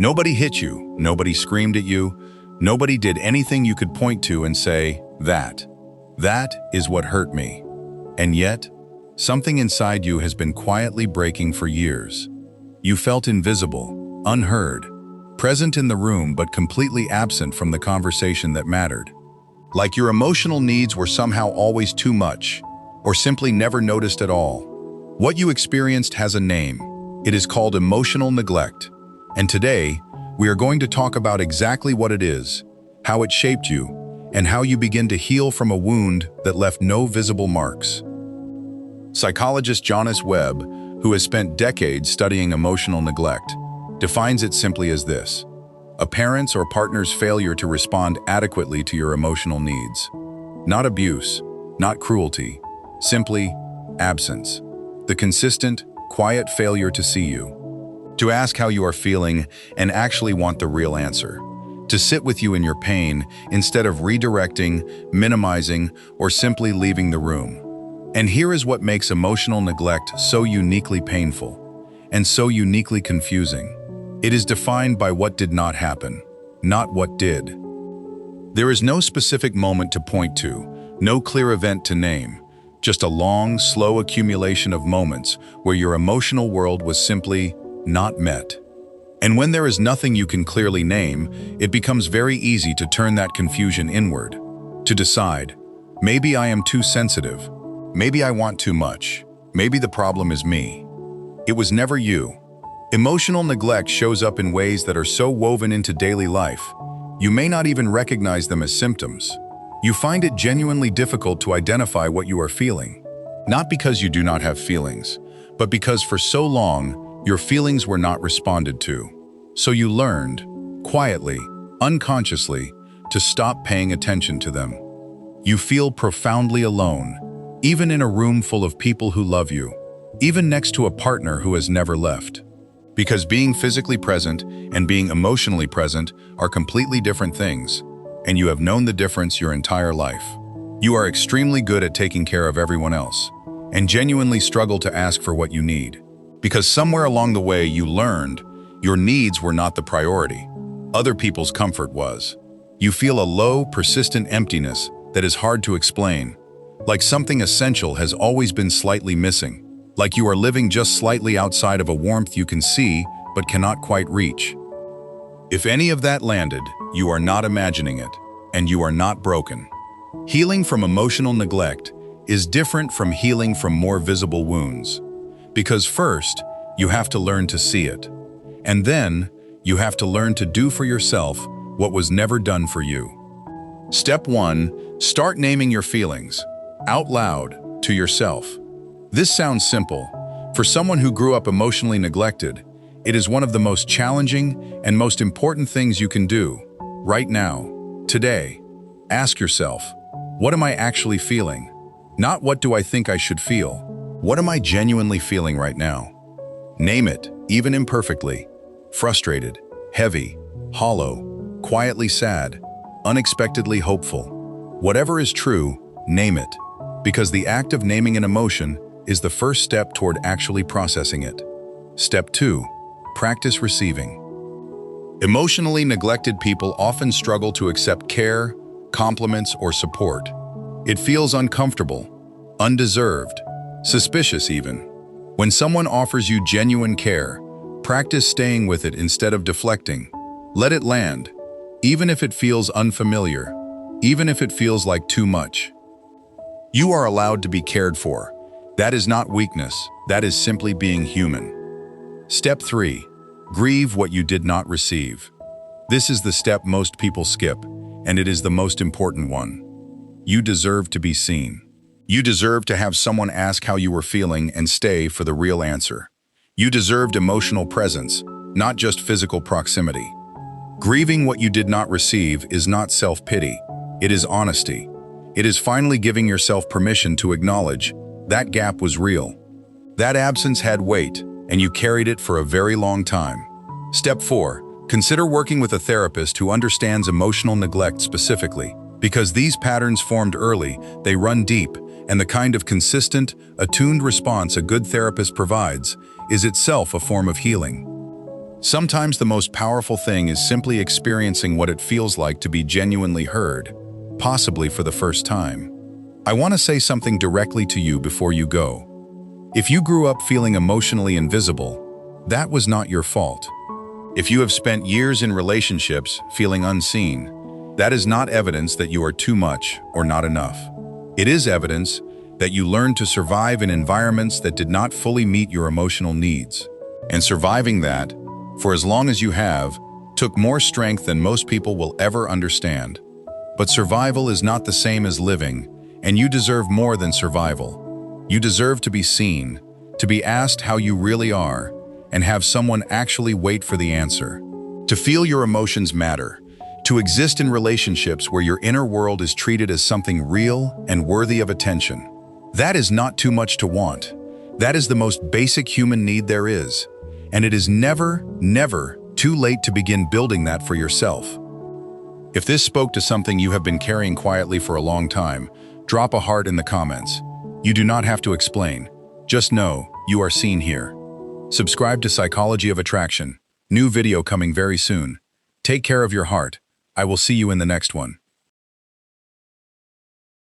Nobody hit you, nobody screamed at you, nobody did anything you could point to and say, that is what hurt me. And yet, something inside you has been quietly breaking for years. You felt invisible, unheard, present in the room but completely absent from the conversation that mattered. Like your emotional needs were somehow always too much, or simply never noticed at all. What you experienced has a name. It is called emotional neglect. And today, we are going to talk about exactly what it is, how it shaped you, and how you begin to heal from a wound that left no visible marks. Psychologist Jonas Webb, who has spent decades studying emotional neglect, defines it simply as this: a parent's or partner's failure to respond adequately to your emotional needs. Not abuse, not cruelty, simply absence. The consistent, quiet failure to see you, to ask how you are feeling and actually want the real answer, to sit with you in your pain instead of redirecting, minimizing, or simply leaving the room. And here is what makes emotional neglect so uniquely painful and so uniquely confusing. It is defined by what did not happen, not what did. There is no specific moment to point to, no clear event to name, just a long, slow accumulation of moments where your emotional world was simply not met. And when there is nothing you can clearly name, it becomes very easy to turn that confusion inward, to decide, maybe I am too sensitive, maybe I want too much, maybe the problem is me. It was never you. Emotional neglect shows up in ways that are so woven into daily life, you may not even recognize them as symptoms. You find it genuinely difficult to identify what you are feeling, not because you do not have feelings, but because for so long, your feelings were not responded to. So you learned, quietly, unconsciously, to stop paying attention to them. You feel profoundly alone, even in a room full of people who love you, even next to a partner who has never left. Because being physically present and being emotionally present are completely different things, and you have known the difference your entire life. You are extremely good at taking care of everyone else, and genuinely struggle to ask for what you need. Because somewhere along the way you learned your needs were not the priority. Other people's comfort was. You feel a low, persistent emptiness that is hard to explain, like something essential has always been slightly missing, like you are living just slightly outside of a warmth you can see but cannot quite reach. If any of that landed, you are not imagining it, and you are not broken. Healing from emotional neglect is different from healing from more visible wounds. Because first, you have to learn to see it. And then, you have to learn to do for yourself what was never done for you. Step 1, start naming your feelings, out loud, to yourself. This sounds simple. For someone who grew up emotionally neglected, it is one of the most challenging and most important things you can do. Right now, today, ask yourself, what am I actually feeling? Not what do I think I should feel? What am I genuinely feeling right now? Name it, even imperfectly. Frustrated, heavy, hollow, quietly sad, unexpectedly hopeful. Whatever is true, name it, because the act of naming an emotion is the first step toward actually processing it. Step 2, practice receiving. Emotionally neglected people often struggle to accept care, compliments, or support. It feels uncomfortable, undeserved, suspicious even. When someone offers you genuine care, practice staying with it instead of deflecting. Let it land, even if it feels unfamiliar, even if it feels like too much. You are allowed to be cared for. That is not weakness, that is simply being human. Step 3, grieve what you did not receive. This is the step most people skip, and it is the most important one. You deserve to be seen. You deserve to have someone ask how you were feeling and stay for the real answer. You deserved emotional presence, not just physical proximity. Grieving what you did not receive is not self-pity. It is honesty. It is finally giving yourself permission to acknowledge that gap was real. That absence had weight, and you carried it for a very long time. Step 4, consider working with a therapist who understands emotional neglect specifically. Because these patterns formed early, they run deep, and the kind of consistent, attuned response a good therapist provides is itself a form of healing. Sometimes the most powerful thing is simply experiencing what it feels like to be genuinely heard, possibly for the first time. I want to say something directly to you before you go. If you grew up feeling emotionally invisible, that was not your fault. If you have spent years in relationships feeling unseen, that is not evidence that you are too much or not enough. It is evidence that you learned to survive in environments that did not fully meet your emotional needs. And surviving that, for as long as you have, took more strength than most people will ever understand. But survival is not the same as living, and you deserve more than survival. You deserve to be seen, to be asked how you really are, and have someone actually wait for the answer. To feel your emotions matter, to exist in relationships where your inner world is treated as something real and worthy of attention. That is not too much to want. That is the most basic human need there is. And it is never, never too late to begin building that for yourself. If this spoke to something you have been carrying quietly for a long time, drop a heart in the comments. You do not have to explain. Just know you are seen here. Subscribe to Psychology of Attraction. New video coming very soon. Take care of your heart. I will see you in the next one.